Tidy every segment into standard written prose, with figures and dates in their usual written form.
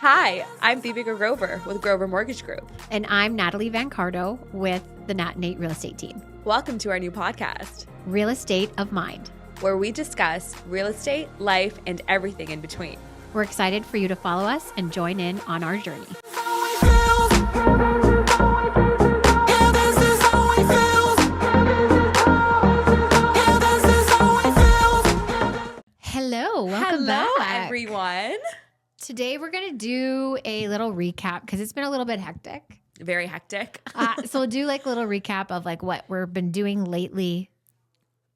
Hi, I'm Phoebe Grover with Grover Mortgage Group. And I'm Natalie Van Cardo with the Nat and Nate Real Estate Team. Welcome to our new podcast, Real Estate of Mind, where we discuss real estate, life, and everything in between. We're excited for you to follow us and join in on our journey. Hello, welcome back, everyone. Today we're going to do a little recap because it's been a little bit hectic. Very hectic. So we'll do like a little recap of like what we've been doing lately,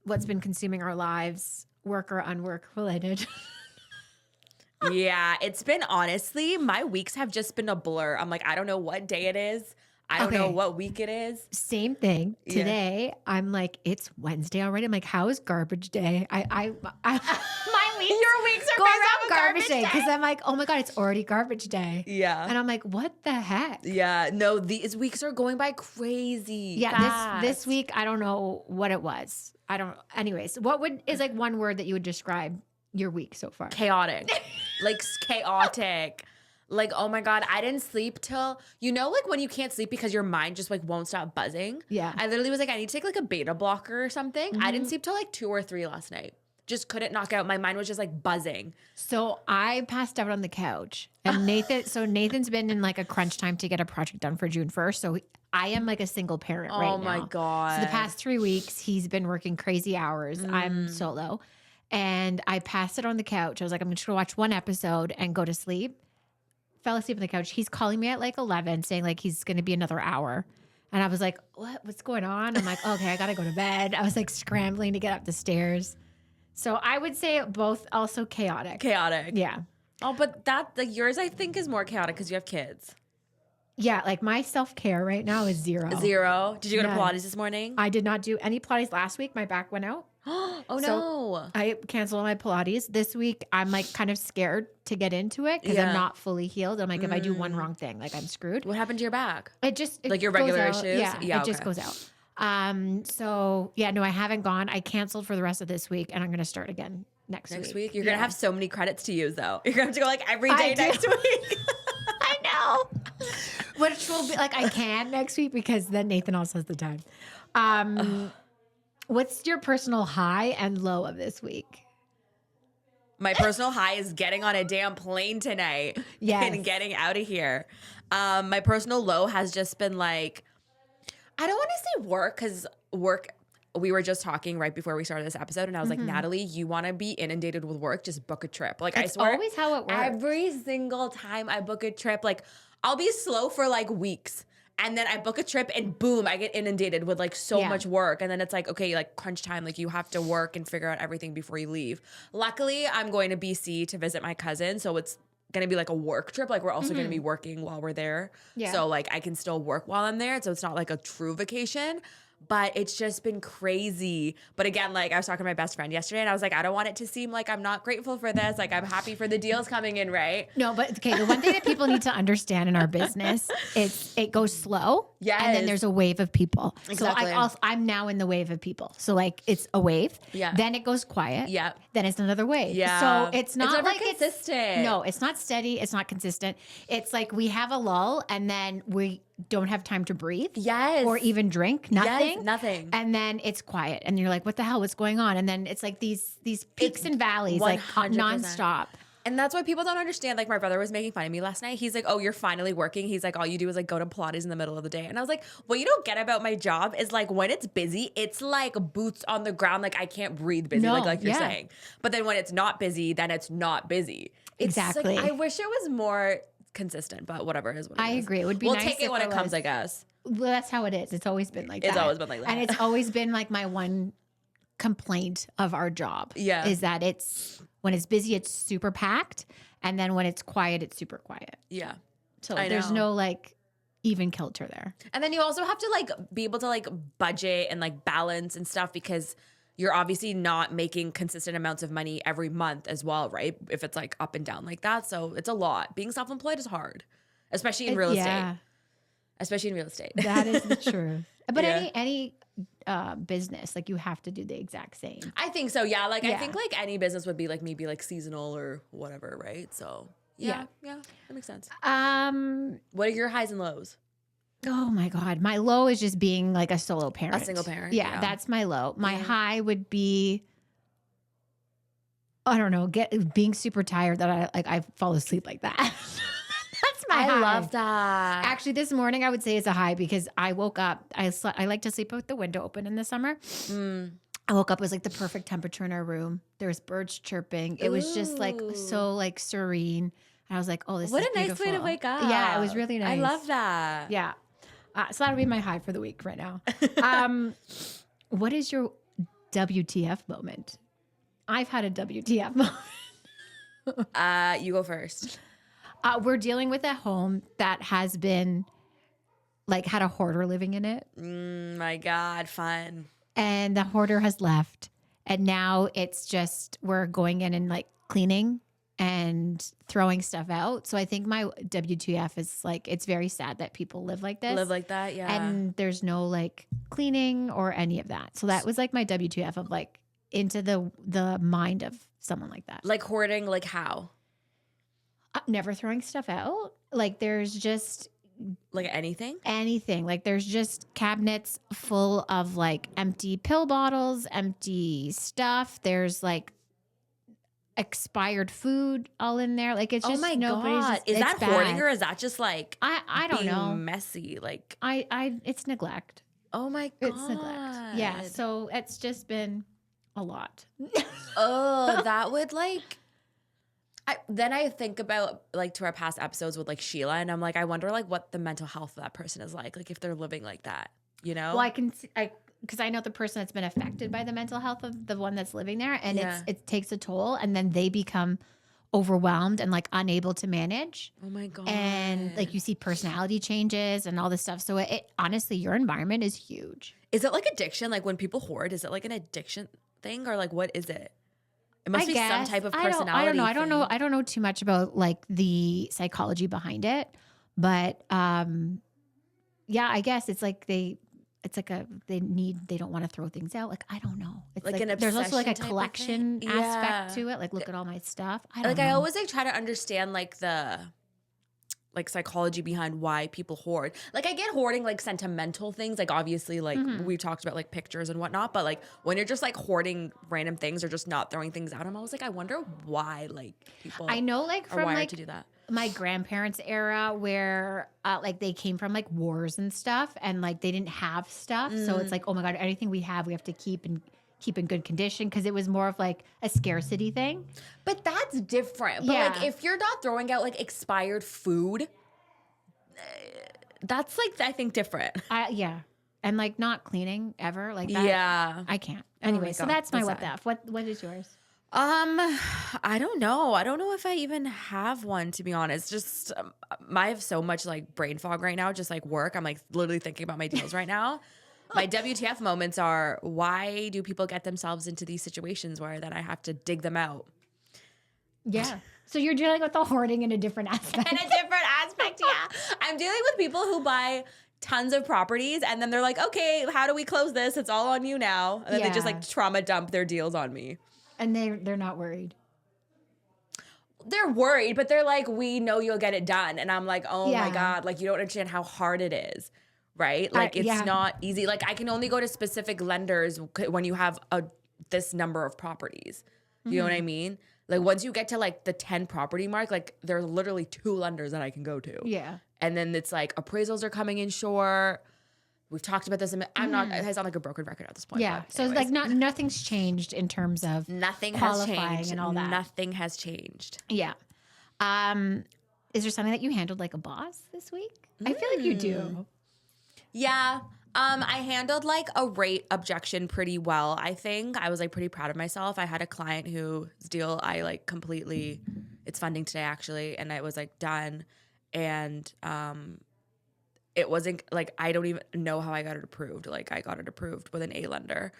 what's been consuming our lives, work or unwork related. Yeah, it's been honestly, my weeks have just been a blur. I'm like, I don't know what day it is. I don't know what week it is. Same thing. Today, I'm like, it's Wednesday already. I'm like, how is garbage day? My weeks. Your weeks are going based around off garbage day because I'm like, oh my God, it's already garbage day. Yeah. And I'm like, what the heck? Yeah. No, these weeks are going by crazy. Yeah. Fast. This week, I don't know what it was. Anyways, is like one word that you would describe your week so far? Chaotic. Like chaotic. Like, oh my God, I didn't sleep till, like when you can't sleep because your mind just like won't stop buzzing. Yeah. I literally was like, I need to take like a beta blocker or something. Mm-hmm. I didn't sleep till like 2 or 3 last night. Just couldn't knock out. My mind was just like buzzing. So I passed out on the couch and Nathan's been in like a crunch time to get a project done for June 1st. So I am like a single parent right now. Oh my God. So the past 3 weeks, he's been working crazy hours. I'm solo. And I passed it on the couch. I was like, I'm just going to watch one episode and go to sleep. Fell asleep on the couch. He's calling me at like 11 saying like he's going to be another hour. And I was like, what's going on? I'm like, okay, I got to go to bed. I was like scrambling to get up the stairs. So I would say both also chaotic. Chaotic. Yeah. Oh, but that, like yours, I think is more chaotic because you have kids. Yeah. Like my self-care right now is zero. Zero. Did you go to None. Pilates this morning? I did not do any Pilates last week. My back went out. Oh, So no. I canceled my Pilates. This week, I'm like kind of scared to get into it because I'm not fully healed. I'm like, if I do one wrong thing, like I'm screwed. What happened to your back? It like your goes regular out. issues? Yeah, it just goes out. So yeah, no, I haven't gone. I canceled for the rest of this week and I'm going to start again next week. You're going to have so many credits to use though. You're going to have to go like every day next week. I know. Which will be like, I can next week because then Nathan also has the time. What's your personal high and low of this week? My personal high is getting on a damn plane tonight and getting out of here. My personal low has just been like, I don't want to say work because work, we were just talking right before we started this episode and I was like, Natalie, you want to be inundated with work, just book a trip. Like It's I swear. always how it works. Every single time I book a trip, like I'll be slow for like weeks. And then I book a trip and boom, I get inundated with like so much work. And then it's like, okay, like crunch time, like you have to work and figure out everything before you leave. Luckily, I'm going to BC to visit my cousin. So it's going to be like a work trip. Like we're also going to be working while we're there. Yeah. So like I can still work while I'm there. So it's not like a true vacation. But it's just been crazy. But again, like I was talking to my best friend yesterday and I was like, I don't want it to seem like I'm not grateful for this. Like I'm happy for the deals coming in, right? No, but okay, the one thing that people need to understand in our business is it goes slow. Yes. And then there's a wave of people. Exactly. So I'm now in the wave of people. So like it's a wave. Yeah. Then it goes quiet. Yeah. Then it's another wave. Yeah. So it's not never like consistent. No, it's not steady. It's not consistent. It's like we have a lull and then we don't have time to breathe. Yes. Or even drink. Nothing. Yes, nothing. And then it's quiet. And you're like, what the hell? What's going on? And then it's like these peaks and valleys, like 100%. nonstop. And that's why people don't understand. Like my brother was making fun of me last night. He's like, oh, you're finally working. He's like, all you do is like go to Pilates in the middle of the day. And I was like, what you don't get about my job is like when it's busy, it's like boots on the ground. Like I can't breathe busy, like you're saying. But then when it's not busy, then it's not busy. It's Exactly. Like, I wish it was more consistent, but whatever it is. What it I is. agree. It would be We'll nice take it if when it it comes, was. I guess. Well, that's how it is. It's always been like that. It's always been like that. And it's always been like my one complaint of our job. Yeah. Is that it's when it's busy, it's super packed. And then when it's quiet, it's super quiet. Yeah. So I there's know. no like even kilter there. And then you also have to like be able to like budget and like balance and stuff because you're obviously not making consistent amounts of money every month as well, right? If it's like up and down like that. So it's a lot. Being self-employed is hard, especially in real estate. Yeah, Especially in real estate. that is the truth. But Yeah. any business, like you have to do the exact same. I think so, yeah. Like I Yeah. think like any business would be like maybe like seasonal or whatever, right? So Yeah, that makes sense. Um, What are your highs and lows? oh my God. My low is just being like a solo parent. A single parent. Yeah, that's my low. My Yeah. high would be, I don't know, being super tired that I fall asleep like that. That's my high. I love that. Actually, this morning I would say it's a high because I woke up. I like to sleep with the window open in the summer. I woke up, it was like the perfect temperature in our room. There was birds chirping. It was just like so like serene. And I was like, oh, this is beautiful. What a nice way to wake up. Yeah, it was really nice. I love that. Yeah. So that'll be my high for the week right now. What is your WTF moment? I've had a WTF moment. You go first. We're dealing with a home that has been like had a hoarder living in it. My God, fun. And the hoarder has left. And now it's just, we're going in and like cleaning and throwing stuff out. So I think my WTF is like, it's very sad that people live like this. Live like that, yeah. And there's no like cleaning or any of that. So that was like my WTF of like into the mind of someone like that. Like hoarding, like how? Never throwing stuff out. Like there's just Like anything? anything. Like there's just cabinets full of like empty pill bottles, empty stuff. There's like expired food all in there. Like it's just my nobody's God. just, Is it's that hoarding bad. or is that just like I don't being know. messy? Like, I it's neglect. oh my God. It's neglect. Yeah. So it's just been a lot. Oh, that would like then I think about like to our past episodes with like Sheila, and I'm like, I wonder like what the mental health of that person is like if they're living like that, you know? Well, I can see, because I know the person that's been affected by the mental health of the one that's living there, and it takes a toll, and then they become overwhelmed and like unable to manage. Oh my God. And like you see personality changes and all this stuff. So it honestly, your environment is huge. Is it like addiction? Like when people hoard, is it like an addiction thing or like what is it? It must be some type of personality. I don't know. thing. I don't know too much about like the psychology behind it, but yeah, I guess it's like they don't want to throw things out. Like I don't know. It's like an there's also like a obsession type of collection thing? aspect Yeah. to it. Like look at all my stuff. I don't know. I always like try to understand like the like psychology behind why people hoard. Like I get hoarding like sentimental things. Like obviously like we've talked about like pictures and whatnot, but like when you're just like hoarding random things or just not throwing things out, I'm always like, I wonder why like people I know like are from wired like to do that. my grandparents' era where like they came from like wars and stuff and like they didn't have stuff. So it's like, oh my God, anything we have, we have to keep in good condition because it was more of like a scarcity thing. But that's different. But Yeah. like if you're not throwing out like expired food, that's like I think different. Yeah. And like not cleaning ever like that. Yeah. I can't. Anyway, so God, that's my that's what the F. What is yours? I don't know. I don't know if I even have one, to be honest. Just I have so much like brain fog right now, just like work. I'm like literally thinking about my deals right now. My WTF moments are, why do people get themselves into these situations where that I have to dig them out? Yeah. So you're dealing with the hoarding in a different aspect. In a different aspect, yeah. I'm dealing with people who buy tons of properties and then they're like, okay, how do we close this? It's all on you now. And then they just like trauma dump their deals on me. And they're not worried. They're worried, but they're like, we know you'll get it done. And I'm like, oh my Yeah. God, like you don't understand how hard it is, right? Like it's yeah. not easy. Like I can only go to specific lenders when you have this number of properties. You know what I mean? Like once you get to like the 10 property mark, like there's literally 2 lenders that I can go to. Yeah. And then it's like appraisals are coming in short. We've talked about this. I'm not, I sound like a broken record at this point. Yeah. but So it's anyways. like nothing's changed in terms of Nothing has qualifying changed and all that. Nothing has changed. Yeah. Is there something that you handled like a boss this week? I feel like you do. Yeah. I handled like a rate objection pretty well, I think. I was like pretty proud of myself. I had a client whose deal I like completely, it's funding today actually, and it was like done. And it wasn't like, I don't even know how I got it approved. Like I got it approved with an A lender.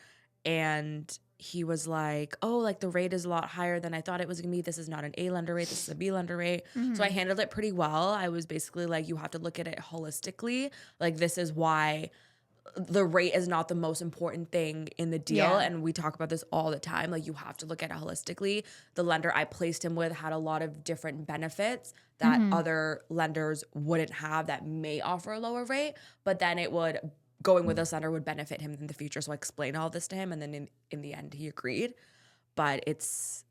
And he was like, oh, like the rate is a lot higher than I thought it was gonna be. This is not an A lender rate, this is a B lender rate. So I handled it pretty well. I was basically like, you have to look at it holistically. Like this is why the rate is not the most important thing in the deal. Yeah. And we talk about this all the time. Like, you have to look at it holistically. The lender I placed him with had a lot of different benefits that other lenders wouldn't have that may offer a lower rate, but then going with this lender would benefit him in the future. So I explained all this to him, and then in the end he agreed. But it's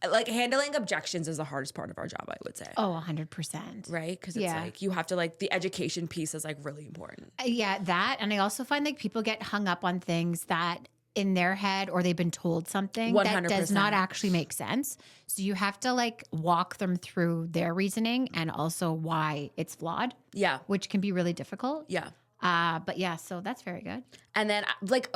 like, handling objections is the hardest part of our job, I would say. Oh, 100%. Right? Because it's like, you have to, like, the education piece is like really important. Yeah, that. And I also find like people get hung up on things that in their head, or they've been told something 100%. that does not actually make sense. So you have to like walk them through their reasoning and also why it's flawed. Yeah. Which can be really difficult. Yeah. But yeah, so that's very good. And then, like,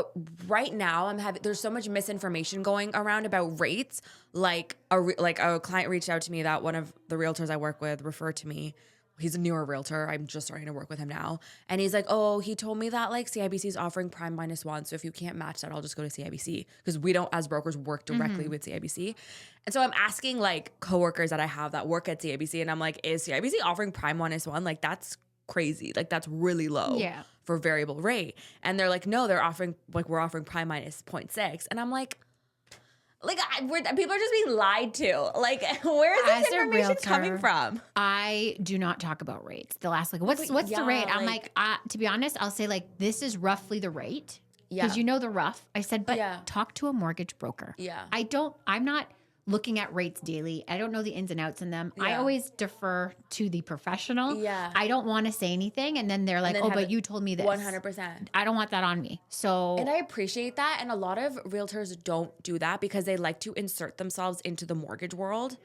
right now there's so much misinformation going around about rates. Like a client reached out to me that one of the realtors I work with referred to me. He's a newer realtor. I'm just starting to work with him now. And he's like, oh, he told me that like CIBC is offering prime -1. So if you can't match that, I'll just go to CIBC, because we don't, as brokers, work directly with CIBC. And so I'm asking like coworkers that I have that work at CIBC, and I'm like, is CIBC offering prime -1? Like, that's crazy. Like, that's really low for variable rate. And they're like, no, we're offering prime -0.6. And I'm like, people are just being lied to. Like, where is this information coming from? I do not talk about rates. They'll ask like, what's the rate? I'm like, to be honest, I'll say like, this is roughly the rate. Because you know the rough. I said, but talk to a mortgage broker. Yeah. I'm not looking at rates daily. I don't know the ins and outs in them. I always defer to the professional. Yeah. I don't want to say anything. And then they're like, oh, but you told me this. 100%. I don't want that on me. So. And I appreciate that. And a lot of realtors don't do that because they like to insert themselves into the mortgage world.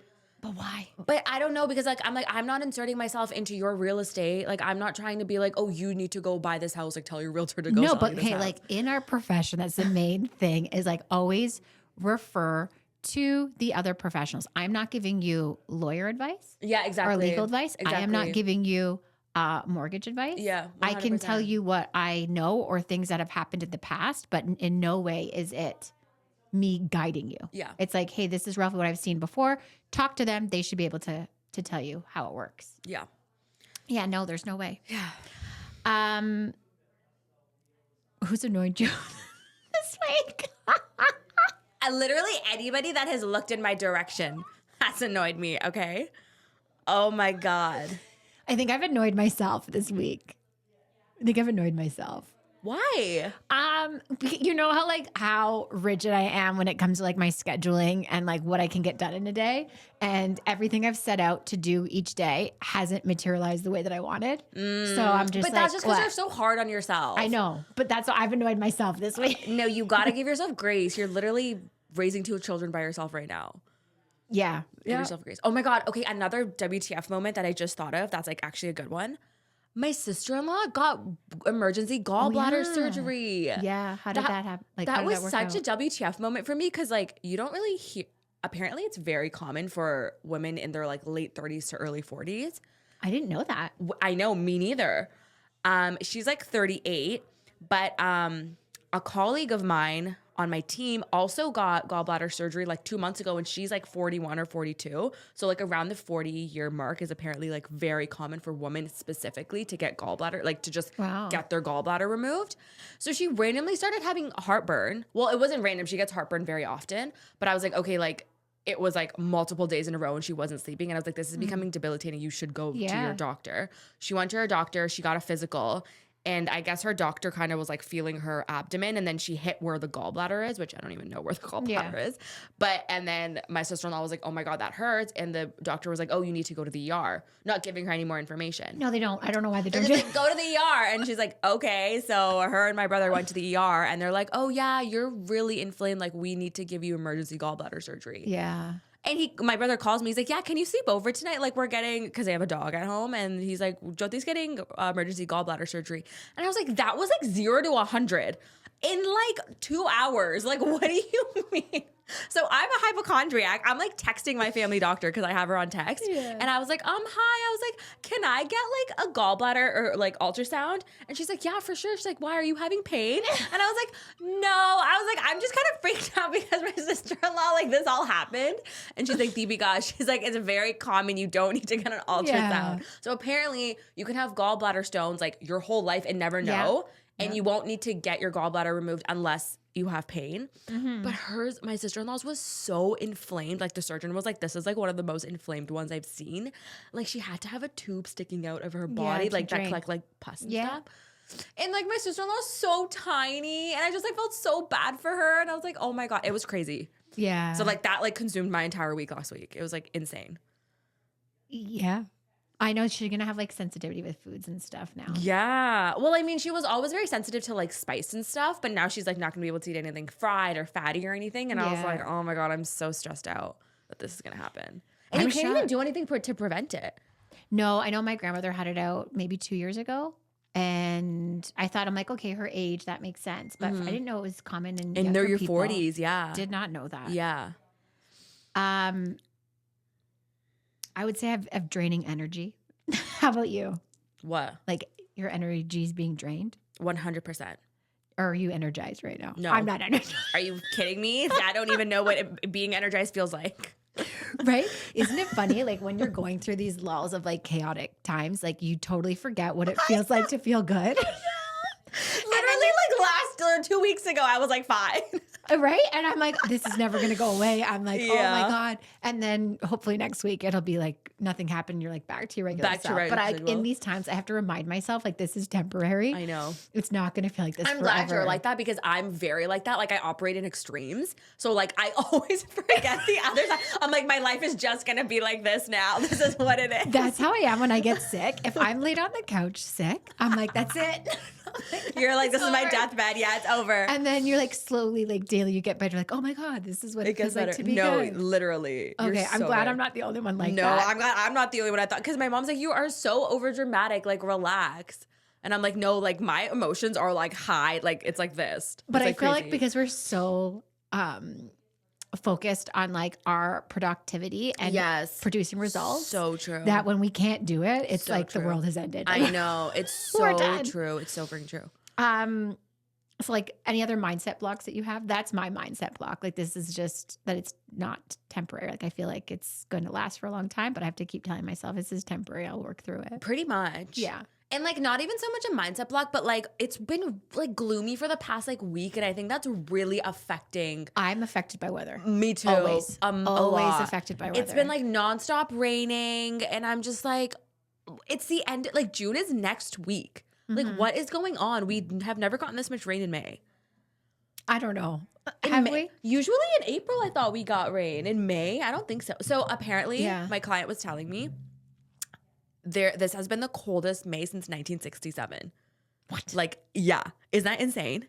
But why? But I don't know, because I'm not inserting myself into your real estate. Like, I'm not trying to be like, oh, you need to go buy this house. Like, tell your realtor to go. No, but hey, like in our profession, that's the main thing, is like always refer to the other professionals. I'm not giving you lawyer advice. Yeah, exactly. Or legal advice. Exactly. I am not giving you mortgage advice. Yeah, 100%. I can tell you what I know or things that have happened in the past, but in no way is it me guiding you. Yeah. It's like, hey, this is roughly what I've seen before. Talk to them. They should be able to tell you how it works. Yeah. Yeah, no, there's no way. Yeah. Who's annoyed you this week? Literally anybody that has looked in my direction has annoyed me, okay? Oh my God. I think I've annoyed myself this week. Why? You know how rigid I am when it comes to like my scheduling and like what I can get done in a day, and everything I've set out to do each day hasn't materialized the way that I wanted. So I'm just. But that's just because you're so hard on yourself. I know, but that's what I've annoyed myself this week. No, you got to give yourself grace. You're literally raising 2 children by yourself right now. Yeah. Give yourself grace. Oh my God. Okay, another WTF moment that I just thought of. That's like actually a good one. My sister-in-law got emergency gallbladder surgery. Yeah. How did that happen? Like, that was such a WTF moment for me, because like, you don't really hear. Apparently, it's very common for women in their like late 30s to early 40s. I didn't know that. I know, me neither. She's like 38, but a colleague of mine on my team also got gallbladder surgery like 2 months ago, and she's like 41 or 42. So like around the 40-year mark is apparently like very common for women specifically to get gallbladder, like to just get their gallbladder removed. So she randomly started having heartburn. Well, it wasn't random. She gets heartburn very often, but I was like, okay, like it was like multiple days in a row and she wasn't sleeping. And I was like, this is becoming debilitating. You should go to your doctor. She went to her doctor. She got a physical. And I guess her doctor kind of was like feeling her abdomen, and then she hit where the gallbladder is, which I don't even know where the gallbladder is. And then my sister-in-law was like, oh my God, that hurts. And the doctor was like, oh, you need to go to the ER, not giving her any more information. No, they don't. I don't know why they don't. And like, go to the ER. And she's like, okay. So her and my brother went to the ER, and they're like, oh yeah, you're really inflamed. Like, we need to give you emergency gallbladder surgery. Yeah. And my brother calls me. He's like, yeah, can you sleep over tonight? Like, we're getting, because I have a dog at home. And he's like, Jyoti's getting emergency gallbladder surgery. And I was like, that was like 0 to 100 in like 2 hours. Like, what do you mean? So I'm a hypochondriac. I'm like texting my family doctor because I have her on text. Yeah. And I was like, hi. I was like, can I get like a gallbladder or like ultrasound? And she's like, yeah, for sure. She's like, why, are you having pain? And I was like, no. I was like, I'm just kind of freaked out because my sister-in-law, like, this all happened. And she's like, Deepika, she's like, it's very common. You don't need to get an ultrasound. Yeah. So apparently you can have gallbladder stones like your whole life and never know. and you won't need to get your gallbladder removed unless you have pain. But hers, my sister-in-law's was so inflamed. Like the surgeon was like, this is like one of the most inflamed ones I've seen. Like she had to have a tube sticking out of her body, like that collect like pus and stuff. And like my sister-in-law's so tiny, and I just like felt so bad for her. And I was like, oh my God, it was crazy. Yeah. So like that like consumed my entire week last week. It was like insane. Yeah. I know she's going to have like sensitivity with foods and stuff now. Yeah. Well, I mean, she was always very sensitive to like spice and stuff, but now she's like not going to be able to eat anything fried or fatty or anything. And I was like, oh my God, I'm so stressed out that this is going to happen. And you can't even do anything to prevent it. No, I know my grandmother had it out maybe 2 years ago. And I thought, I'm like, okay, her age, that makes sense. But I didn't know it was common in And they're your people. 40s, yeah. Did not know that. Yeah. I would say I've draining energy. How about you? What? Like your energy is being drained? 100%. Or are you energized right now? No. I'm not energized. Are you kidding me? I don't even know what being energized feels like. Right? Isn't it funny? Like when you're going through these lulls of like chaotic times, like you totally forget what it feels like to feel good. Literally like 2 weeks ago, I was like fine. Right? And I'm like, this is never going to go away. I'm like, oh my God. And then hopefully next week it'll be like nothing happened. You're like back to your regular self. But in these times, I have to remind myself like this is temporary. I know. It's not going to feel like this I'm forever. glad you're like that because I'm very like that. Like I operate in extremes. So like I always forget the other side. I'm like, my life is just going to be like this now. This is what it is. That's how I am when I get sick. If I'm laid on the couch sick, I'm like, that's it. You're like, this is my deathbed. Yeah, it's over. And then you're like slowly, like daily, you get better. Like, oh my God, this is what it feels like to be good. Literally. Okay, I'm glad I'm not the only one like that. No, I'm glad I'm not the only one I thought. Because my mom's like, you are so over dramatic. Like, relax. And I'm like, no, like my emotions are like high. Like it's like this. But it's I feel like because we're so focused on like our productivity and producing results. So true. That when we can't do it, it's so like true. The world has ended. I know. It's so true. It's so freaking true. So like any other mindset blocks that you have, that's my mindset block. Like this is just that it's not temporary. Like I feel like it's going to last for a long time, but I have to keep telling myself this is temporary. I'll work through it. Pretty much. Yeah. And like not even so much a mindset block, but like it's been like gloomy for the past like week, and I think that's really affecting. I'm affected by weather. Me too. Always. Always affected by weather. It's been like nonstop raining, and I'm just like, it's the end. Like June is next week. Like what is going on? We have never gotten this much rain in May. I don't know. Have we? Usually in April, I thought we got rain. In May, I don't think so. So apparently, my client was telling me. This has been the coldest May since 1967. What? Like, yeah. Isn't that insane?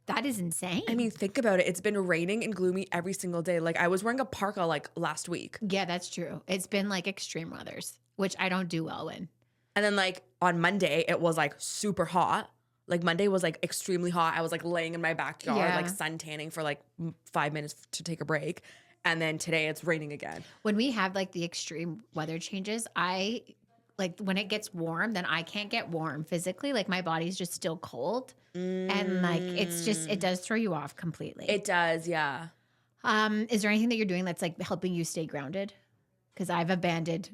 That is insane. I mean, think about it. It's been raining and gloomy every single day. Like, I was wearing a parka like last week. Yeah, that's true. It's been like extreme weathers, which I don't do well in. And then like on Monday, it was like super hot. Like Monday was like extremely hot. I was like laying in my backyard, like sun tanning for like 5 minutes to take a break. And then today it's raining again. When we have like the extreme weather changes, I like when it gets warm, then I can't get warm physically. Like my body's just still cold. And like it does throw you off completely. It does, yeah. Is there anything that you're doing that's like helping you stay grounded? Because I've abandoned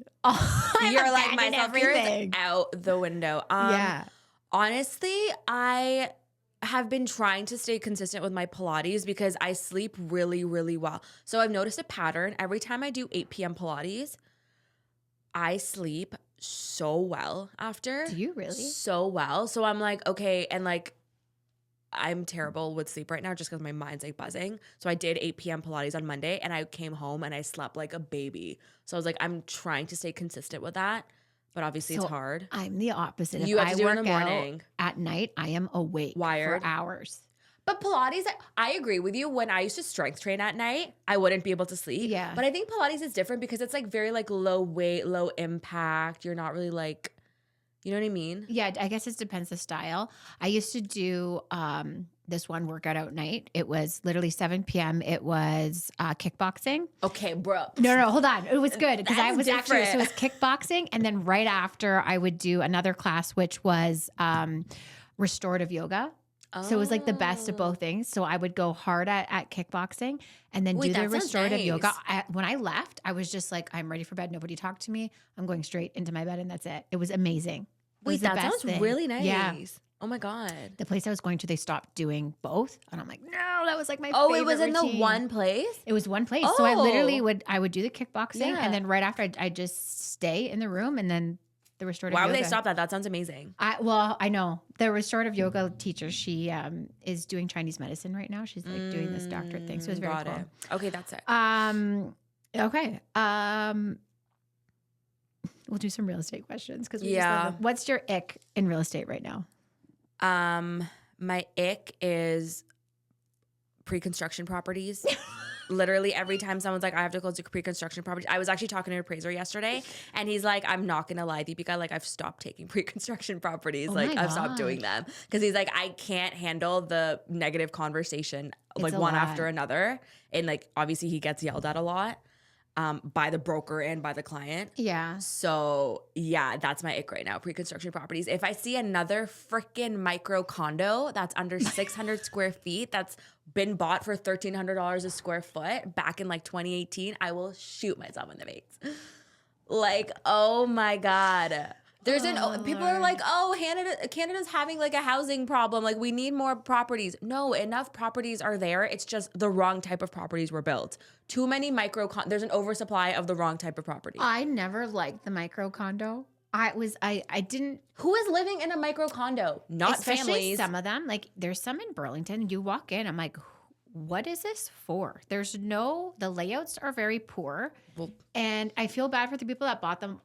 You're like myself, you're out the window. Yeah. Honestly, I have been trying to stay consistent with my Pilates because I sleep really, really well. So I've noticed a pattern. Every time I do 8 p.m. Pilates, I sleep so well after. Do you really? So well. So I'm like, okay, and like I'm terrible with sleep right now just because my mind's like buzzing. So I did 8 p.m. Pilates on Monday and I came home and I slept like a baby. So I was like, I'm trying to stay consistent with that. But obviously it's hard. I'm the opposite. You have to do it in the work morning. At night, I am awake Wired. for hours. But Pilates, I agree with you. When I used to strength train at night, I wouldn't be able to sleep. Yeah. But I think Pilates is different because it's like very like low weight, low impact. You're not really like, you know what I mean? Yeah, I guess it depends the style. I used to do this one workout at night. It was literally 7 p.m. It was kickboxing. Okay, bro. No, hold on. It was good because I was different. so it was kickboxing. And then right after I would do another class, which was restorative yoga. Oh. So it was like the best of both things. So I would go hard at kickboxing and then do the restorative yoga. When I left, I was just like, I'm ready for bed. Nobody talk to me. I'm going straight into my bed and that's it. It was amazing. Wait, that sounds really nice. Yeah. Oh my God. The place I was going to, they stopped doing both. And I'm like, no, that was like my Oh, favorite it was in the routine. one place? It was one place. So I literally Oh. would do the kickboxing. Yeah. And then right after I just stay in the room and then the restorative Why yoga. would they stop that? That sounds amazing. I know. The restorative yoga teacher, she is doing Chinese medicine right now. She's like doing this doctorate thing. So it's very cool. Okay, that's it. Okay. We'll do some real estate questions because what's your ick in real estate right now? My ick is pre-construction properties. Literally every time someone's like, I have to close a pre-construction property. I was actually talking to an appraiser yesterday and he's like, I'm not going to lie, Deepika, like I've stopped taking pre-construction properties. Like I've stopped doing them. Cause he's like, I can't handle the negative conversation like one after another. And like, obviously he gets yelled at a lot. By the broker and by the client. Yeah. So yeah, that's my ick right now. Pre-construction properties. If I see another freaking micro condo that's under 600 square feet, that's been bought for $1,300 a square foot back in like 2018, I will shoot myself in the face. Like, oh my God. There's people are like, oh, Canada's having like a housing problem. Like we need more properties. No, enough properties are there. It's just the wrong type of properties were built. Too many there's an oversupply of the wrong type of property. I never liked the micro condo. I didn't. Who is living in a micro condo? Not especially families. Some of them, like there's some in Burlington. You walk in, I'm like, what is this for? The layouts are very poor. Well, and I feel bad for the people that bought them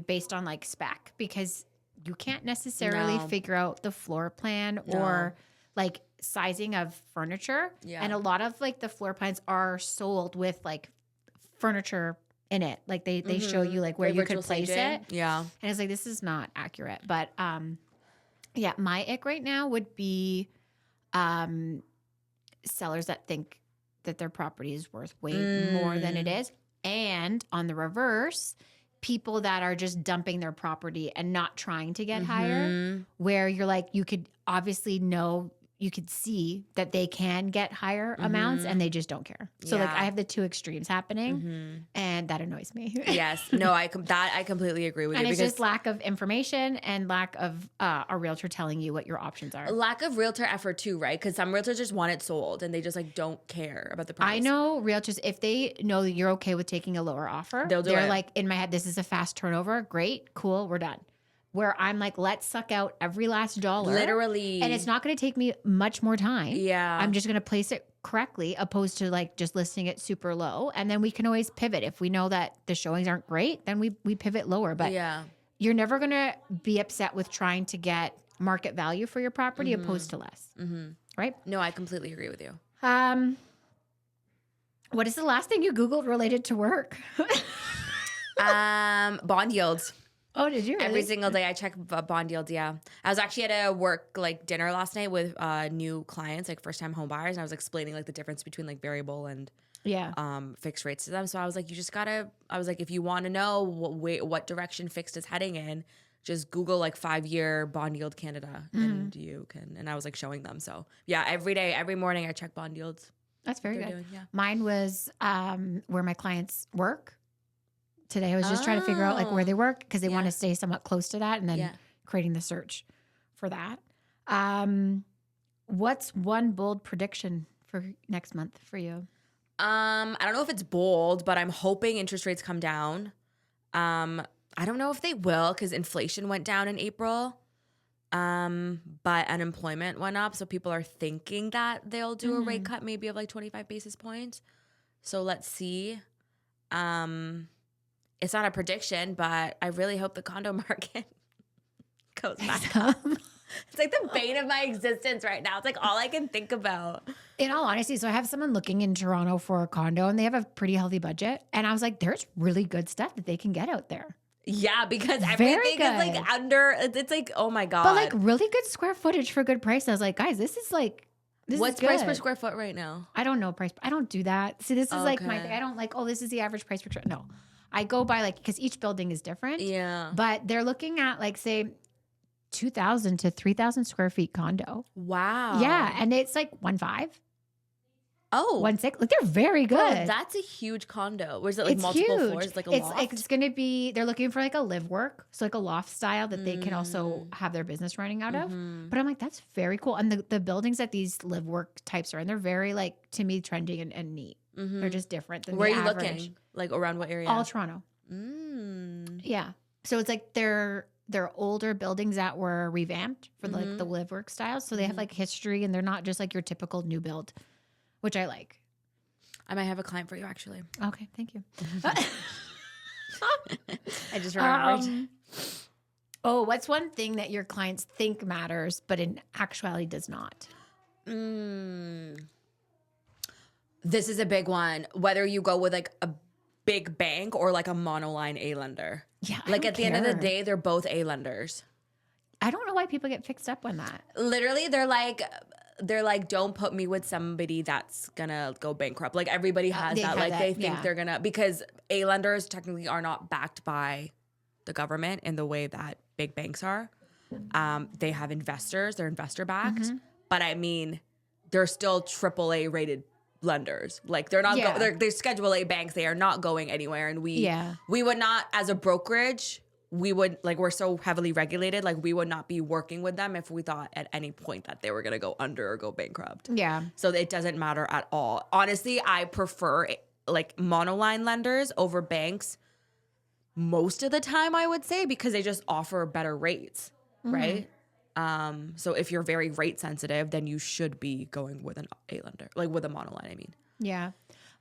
based on like spec because you can't necessarily figure out the floor plan or like sizing of furniture. Yeah. And a lot of like the floor plans are sold with like furniture in it. Like they show you like where you could place it. Yeah. And it's like, this is not accurate. But yeah, my ick right now would be sellers that think that their property is worth way more than it is. And on the reverse, people that are just dumping their property and not trying to get higher, where you're like, you could obviously you could see that they can get higher amounts and they just don't care. So like I have the two extremes happening and that annoys me. Yes. No, I completely agree with you. And it's just lack of information and lack of a realtor telling you what your options are. Lack of realtor effort too, right? Because some realtors just want it sold and they just like don't care about the price. I know realtors, if they know that you're okay with taking a lower offer, they're like, in my head, this is a fast turnover. Great, cool, we're done. Where I'm like, let's suck out every last dollar. Literally. And it's not going to take me much more time. Yeah. I'm just going to place it correctly opposed to like just listing it super low. And then we can always pivot. If we know that the showings aren't great, then we pivot lower. But you're never going to be upset with trying to get market value for your property opposed to less. Right? No, I completely agree with you. What is the last thing you Googled related to work? Bond yields. Oh, did you really? Every single day I check bond yields, yeah. I was actually at a work like dinner last night with new clients, like first time home buyers, and I was explaining like the difference between like variable and fixed rates to them. So I was like, if you want to know what direction fixed is heading in, just Google like 5-year bond yield Canada and you can, and I was like showing them. So yeah, every morning I check bond yields. That's very good. Mine was where my clients work. Today I was just trying to figure out like where they work because they want to stay somewhat close to that and then creating the search for that. What's one bold prediction for next month for you? I don't know if it's bold, but I'm hoping interest rates come down. I don't know if they will because inflation went down in April, but unemployment went up. So people are thinking that they'll do a rate cut maybe of like 25 basis points. So let's see. It's not a prediction, but I really hope the condo market goes back up. It's like the bane of my existence right now. It's like all I can think about. In all honesty, so I have someone looking in Toronto for a condo and they have a pretty healthy budget. And I was like, there's really good stuff that they can get out there. Yeah, because everything is like under, it's like, oh my God. But like really good square footage for good price. I was like, guys, this is like, what's price per square foot right now? I don't know price. I don't do that. See, this is like my thing. I don't like, this is the average price per square. No. I go by like, because each building is different. Yeah. But they're looking at like, say, 2,000 to 3,000 square feet condo. Wow. Yeah. And it's like 1.5. Oh. 1.6. Like they're very good. Bro, that's a huge condo. Was it like It's multiple huge. floors, like a It's loft? like it's gonna be. They're looking for like a live work, so like a loft style that they can also have their business running out of. But I'm like, that's very cool. And the buildings that these live work types are in, they're very like to me trendy and neat. They're just different than Where the are you average. looking? Like around what area? All Toronto. Yeah. So it's like they're older buildings that were revamped for like the live work styles. So they have like history and they're not just like your typical new build, which I like. I might have a client for you actually. Okay, thank you. I just remembered. What's one thing that your clients think matters, but in actuality does not? This is a big one. Whether you go with like a big bank or like a monoline A lender. Yeah, Like at the end of the day, they're both A lenders. I don't know why people get fixed up on that. Literally, they're like, don't put me with somebody that's gonna go bankrupt. Like everybody has that. Like they think they're gonna, because A lenders technically are not backed by the government in the way that big banks are. They have investors, they're investor backed. But I mean, they're still AAA rated lenders. Like they're not, they're Schedule A banks. They are not going anywhere. And we would not, as a brokerage, we would like, we're so heavily regulated. Like we would not be working with them if we thought at any point that they were going to go under or go bankrupt. Yeah. So it doesn't matter at all. Honestly, I prefer like monoline lenders over banks most of the time, I would say, because they just offer better rates, right? So if you're very rate sensitive, then you should be going with an A lender, like with a monoline, I mean. Yeah.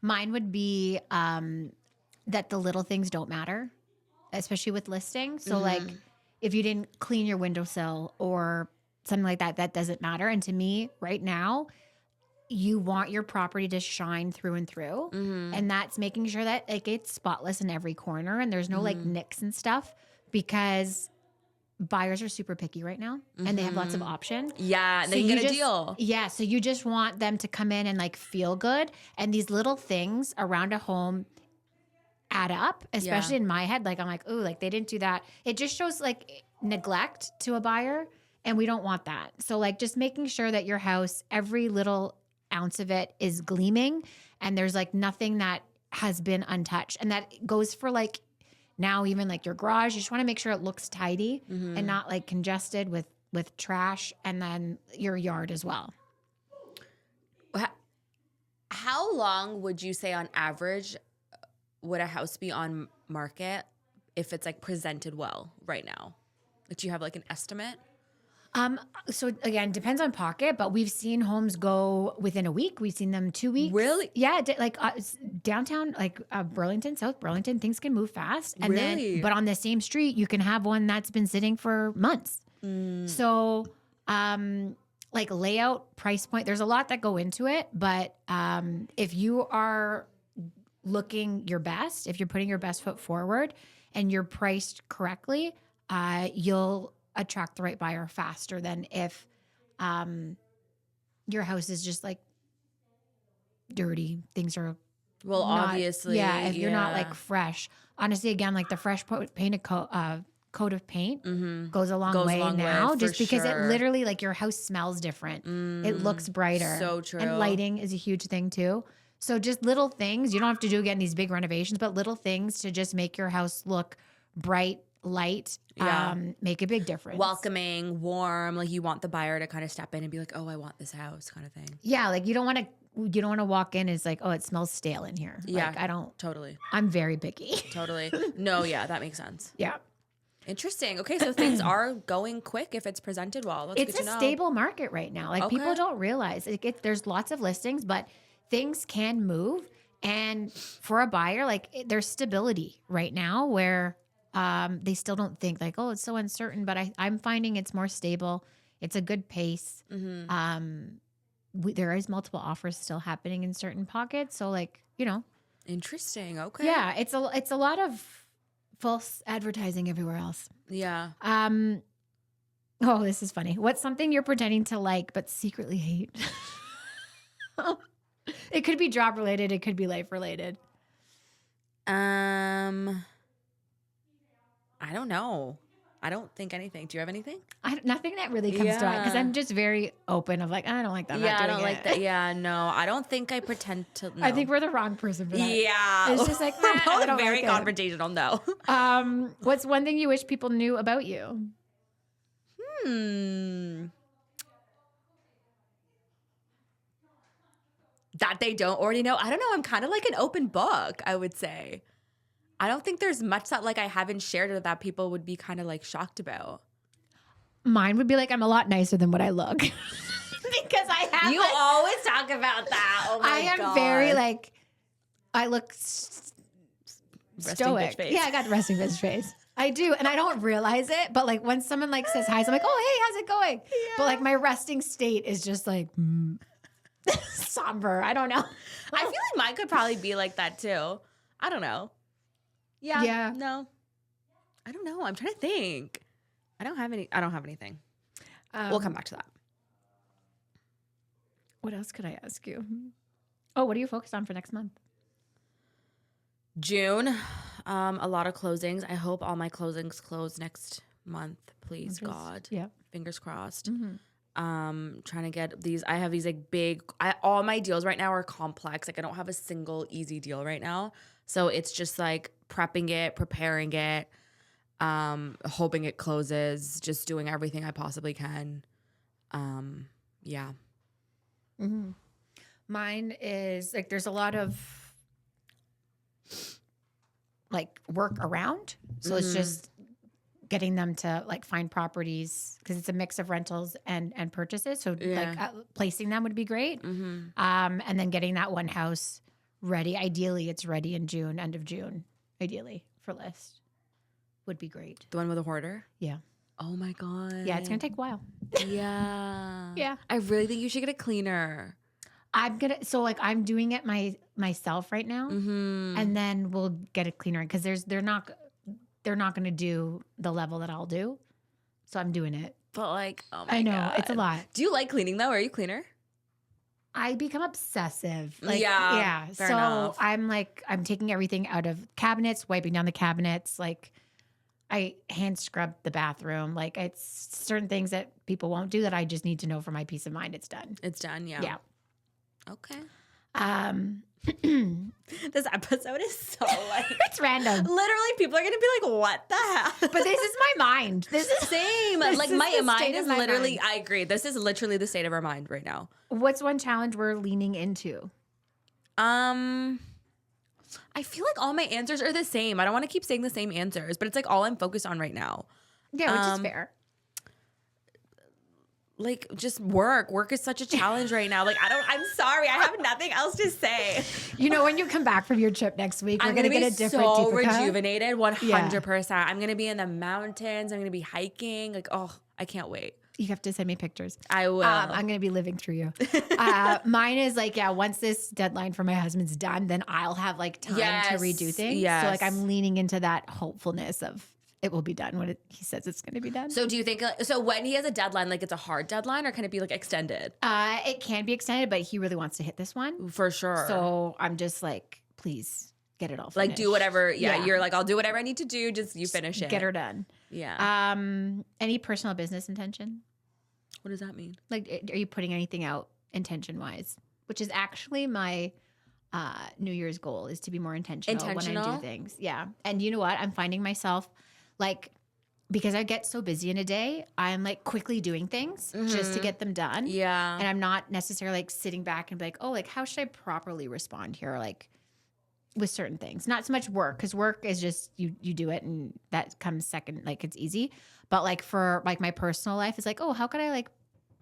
Mine would be that the little things don't matter, especially with listings. So like if you didn't clean your windowsill or something like that, that doesn't matter. And to me right now, you want your property to shine through and through. And that's making sure that like it's spotless in every corner and there's no like nicks and stuff, because buyers are super picky right now and they have lots of options. Yeah, so they can get a deal. Yeah, so you just want them to come in and like feel good. And these little things around a home add up, especially in my head. Like I'm like, oh, like they didn't do that. It just shows like neglect to a buyer, and we don't want that. So like just making sure that your house, every little ounce of it is gleaming and there's like nothing that has been untouched. And that goes for like now even like your garage. You just want to make sure it looks tidy and not like congested with trash, and then your yard as well. How long would you say on average would a house be on market if it's like presented well right now? Like, do you have like an estimate? So again, depends on pocket, but we've seen homes go within a week. We've seen them 2 weeks. Really? Yeah. Like downtown, like Burlington, South Burlington, things can move fast. And really? But on the same street, you can have one that's been sitting for months. So, like layout, price point, there's a lot that go into it. But if you are looking your best, if you're putting your best foot forward and you're priced correctly, you'll attract the right buyer faster than if your house is just like dirty. Things are obviously. Yeah, if you're not like fresh. Honestly, again, like the fresh painted coat of paint goes a long way now, just because it literally like your house smells different. It looks brighter. So true. And lighting is a huge thing too. So just little things. You don't have to do again these big renovations, but little things to just make your house look bright, light, make a big difference. Welcoming, warm, like you want the buyer to kind of step in and be like, oh, I want this house kind of thing. Yeah, like you don't want to walk in and it's like, oh, it smells stale in here. Yeah, like, I don't. Totally. I'm very picky. Totally. No, yeah, that makes sense. Yeah. Interesting. Okay, so things are going quick if it's presented well. That's it's good to know. A stable market right now. Like people don't realize there's lots of listings, but things can move. And for a buyer, like there's stability right now where they still don't think like, oh, it's so uncertain, but I'm finding it's more stable. It's a good pace. There is multiple offers still happening in certain pockets. So like, Interesting. Okay. Yeah, it's a lot of false advertising everywhere else. Yeah. Oh, this is funny. What's something you're pretending to like but secretly hate? It could be job related. It could be life related. I don't know. I don't think anything. Do you have anything? Nothing that really comes to mind because I'm just very open of like, I don't like that. Yeah, I don't like that. Yeah, no, I don't think I pretend to know. I think we're the wrong person for that. Yeah. It's just like, we're I both don't very like confrontational, no. What's one thing you wish people knew about you? That they don't already know. I don't know. I'm kind of like an open book, I would say. I don't think there's much that like I haven't shared or that people would be kind of like shocked about. Mine would be like, I'm a lot nicer than what I look. Because I have. You always talk about that. Oh my God. I am very like, I look Resting stoic. bitch face. Yeah, I got the resting bitch face. I do. And I don't realize it. But like when someone like says hi, so I'm like, oh, hey, how's it going? Yeah. But like my resting state is just like somber. I don't know. I feel like mine could probably be like that too. I don't know. Yeah. No. I don't know. I'm trying to think. I don't have anything. We'll come back to that. What else could I ask you? Oh, what are you focused on for next month? June. A lot of closings. I hope all my closings close next month. Please, God. Yeah. Fingers crossed. Trying to get these. I have these like big. All my deals right now are complex. Like I don't have a single easy deal right now. So it's just like prepping it, preparing it, hoping it closes, just doing everything I possibly can. Yeah. Mm-hmm. Mine is like there's a lot of like work around. So it's just getting them to like find properties because it's a mix of rentals and purchases. So like placing them would be great. And then getting that one house ready. Ideally, it's ready in June, end of June. Ideally for list would be great. The one with a hoarder? Yeah. Oh my God. Yeah, it's gonna take a while. Yeah. Yeah. I really think you should get a cleaner. I'm doing it myself right now, and then we'll get a cleaner because they're not gonna do the level that I'll do, so I'm doing it. But like, oh my I know God. it's a lot. Do you like cleaning though? Are you a cleaner? I become obsessive. Yeah. Fair enough. I'm taking everything out of cabinets, wiping down the cabinets. Like I hand scrub the bathroom. Like it's certain things that people won't do that I just need to know for my peace of mind. It's done. It's done. Yeah. Yeah. Okay. This episode is so like it's random. Literally, people are gonna be like, "What the hell?" But this is my mind. This is same. This like is my the mind state is of my literally. mind. I agree. This is literally the state of our mind right now. What's one challenge we're leaning into? I feel like all my answers are the same. I don't want to keep saying the same answers, but it's like all I'm focused on right now. Yeah, which is fair. Like just work. Work is such a challenge right now. Like I'm sorry. I have nothing else to say. You know, when you come back from your trip next week, we're gonna get a different so Deepika. rejuvenated, 100%. I'm gonna be in the mountains. I'm gonna be hiking. Like, oh, I can't wait. You have to send me pictures. I will. I'm gonna be living through you. Mine is like, once this deadline for my husband's done, then I'll have like time to redo things. Yes. So like I'm leaning into that hopefulness of it will be done when he says it's going to be done. So do you think, so when he has a deadline, like it's a hard deadline or can it be like extended? It can be extended, but he really wants to hit this one. For sure. So I'm just like, please get it all finished. Like do whatever. Yeah. You're like, I'll do whatever I need to do. Just you finish it. Get her done. Yeah. Any personal business intention? What does that mean? Like, are you putting anything out intention wise? Which is actually my New Year's goal is to be more intentional when I do things. Yeah. And you know what? I'm finding myself like, because I get so busy in a day, I'm like quickly doing things just to get them done. Yeah. And I'm not necessarily like sitting back and be like, oh, like how should I properly respond here? Like with certain things, not so much work, because work is just, you do it and that comes second, like it's easy. But like for like my personal life, it's like, oh, how could I like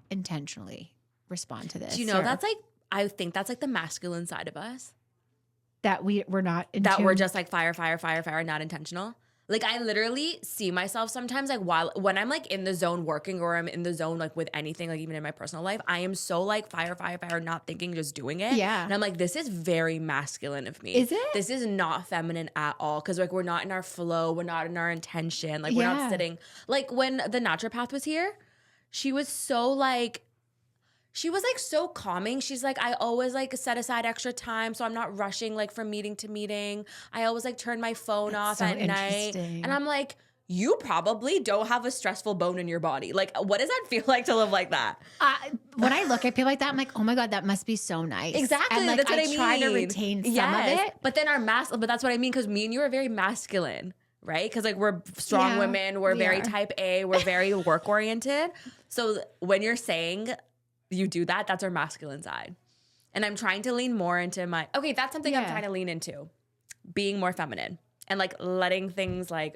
intentionally respond to this? Do you know, that's like, I think that's like the masculine side of us. That we're not that we're just like fire, not intentional. Like I literally see myself sometimes like when I'm like in the zone working or I'm in the zone like with anything, like even in my personal life, I am so like fire, not thinking, just doing it. Yeah. And I'm like, this is very masculine of me. Is it? This is not feminine at all. Cause like we're not in our flow. We're not in our intention. Like we're not sitting. Like when the naturopath was here, she was so calming. She's like, I always like set aside extra time so I'm not rushing like from meeting to meeting. I always like turn my phone off at night. And I'm like, you probably don't have a stressful bone in your body. Like, what does that feel like to live like that? When I look at people like that, I'm like, oh my God, that must be so nice. Exactly. And like, that's what I mean. try to retain some of it. But then but that's what I mean, because me and you are very masculine, right? Because like we're strong women, we're very type A, we're very work oriented. So when you're saying you do that, that's our masculine side. And I'm trying to lean more into that's something I'm trying to lean into. Being more feminine and like letting things like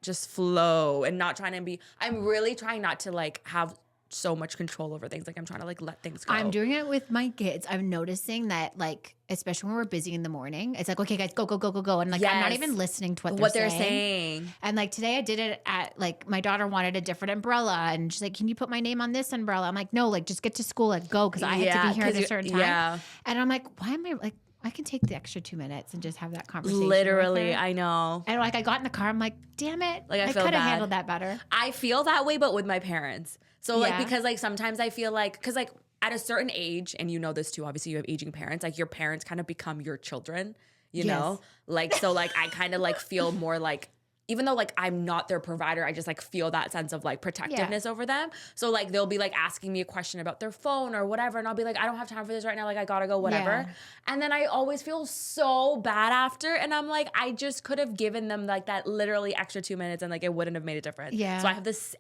just flow and not trying to I'm really trying not to like have so much control over things. Like I'm trying to like let things go. I'm doing it with my kids. I'm noticing that like, especially when we're busy in the morning, it's like, okay guys, go. And like, I'm not even listening to what they're saying. And like today I did it at like, my daughter wanted a different umbrella and she's like, can you put my name on this umbrella? I'm like, no, like just get to school and go. Cause I had to be here at a certain time. Yeah. And I'm like, why am I like, I can take the extra 2 minutes and just have that conversation. Literally, I know. And like I got in the car, I'm like, damn it. Like I could have handled that better. I feel that way, but with my parents. So like, because like sometimes I feel like, because like at a certain age, and you know this too, obviously you have aging parents, like your parents kind of become your children, you know? Like, so like I kind of like feel more like, even though like I'm not their provider, I just like feel that sense of like protectiveness over them. So like they'll be like asking me a question about their phone or whatever. And I'll be like, I don't have time for this right now. Like I gotta go, whatever. Yeah. And then I always feel so bad after. And I'm like, I just could have given them like that literally extra 2 minutes and like it wouldn't have made a difference. Yeah. So I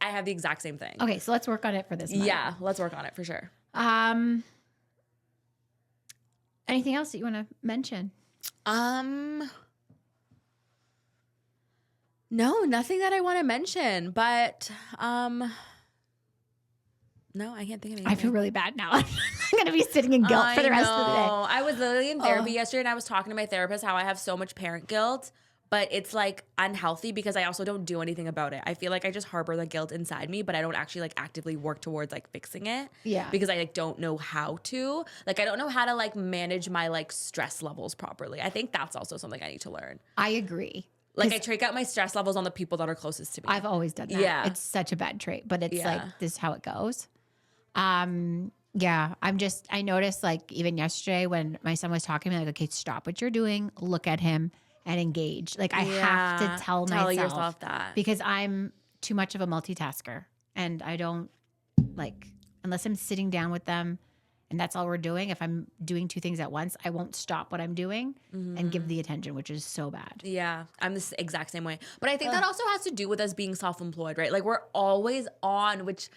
have the exact same thing. Okay. So let's work on it for this month. Yeah. Let's work on it for sure. Anything else that you want to mention? No, nothing that I want to mention, but no, I can't think of anything. I feel really bad now. I'm going to be sitting in guilt for the rest of the day. I was literally in therapy yesterday and I was talking to my therapist how I have so much parent guilt, but it's like unhealthy because I also don't do anything about it. I feel like I just harbor the guilt inside me, but I don't actually like actively work towards like fixing it. Yeah. Because I like don't know how to. Like I don't know how to like manage my like stress levels properly. I think that's also something I need to learn. I agree. Like I take out my stress levels on the people that are closest to me. I've always done that. Yeah. It's such a bad trait, but it's like, this is how it goes. Yeah, I noticed like even yesterday when my son was talking to me, like, okay, stop what you're doing, look at him and engage. Like I have to tell myself that because I'm too much of a multitasker and I don't like, unless I'm sitting down with them and that's all we're doing. If I'm doing two things at once, I won't stop what I'm doing and give the attention, which is so bad. Yeah, I'm the exact same way. But I think that also has to do with us being self-employed, right? Like we're always on, which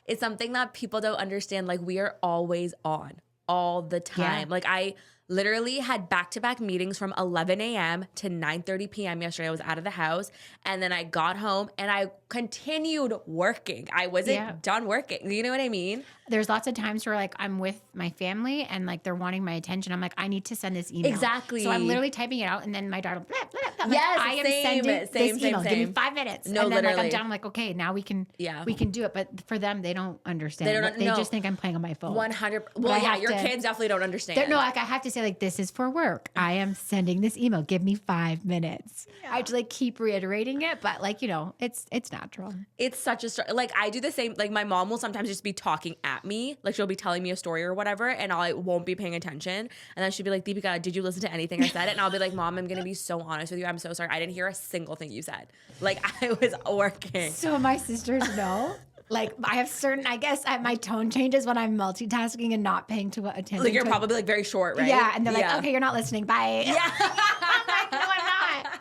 is something that people don't understand. Like we are always on all the time. Yeah. Like I literally had back-to-back meetings from 11 a.m. to 9:30 p.m. yesterday. I was out of the house and then I got home and I continued working. I wasn't done working. You know what I mean? There's lots of times where like I'm with my family and like they're wanting my attention. I'm like, I need to send this email. Exactly. So I'm literally typing it out and then my daughter, blah, blah, blah. Yes, like, I am sending this email. Give me 5 minutes. No, and then literally. like I'm done. I'm like, okay, now we can do it. But for them, they don't understand. They just think I'm playing on my phone. 100. Well, yeah, your kids definitely don't understand. No, like I have to say like, this is for work. I am sending this email. Give me 5 minutes. I have to like keep reiterating it, but like, you know, it's natural. It's such a like I do the same. Like my mom will sometimes just be talking at me. Like she'll be telling me a story or whatever, and I won't be paying attention. And then she'll be like, Deepika, did you listen to anything I said? And I'll be like, Mom, I'm gonna be so honest with you. I'm so sorry. I didn't hear a single thing you said. Like I was working. So my sisters know. Like I have certain, I guess my tone changes when I'm multitasking and not paying attention. Like you're probably like very short, right? Yeah, and they're like, okay, you're not listening. Bye. Yeah. I'm like, no, I'm not.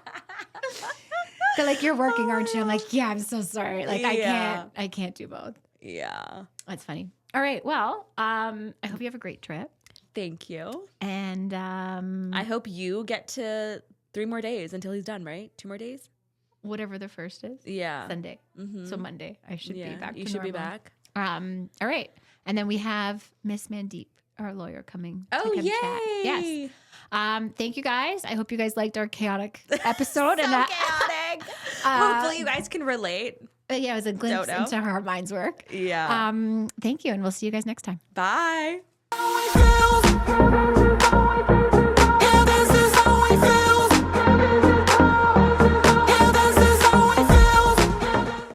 They're like, you're working, aren't you? I'm like, yeah, I'm so sorry. Like I can't do both. Yeah. That's funny. All right. Well, I hope you have a great trip. Thank you. And I hope you get to 3 more days until he's done, right? 2 more days? Whatever the first is. Yeah. Sunday. Mm-hmm. So Monday, I should be back. You should be back. All right. And then we have Miss Mandeep, our lawyer, coming. Oh, yay. Chat. Yes. Thank you guys. I hope you guys liked our chaotic episode. So chaotic. Hopefully you guys can relate. Yeah, it was a glimpse into how our minds work. Yeah. Thank you. And we'll see you guys next time. Bye.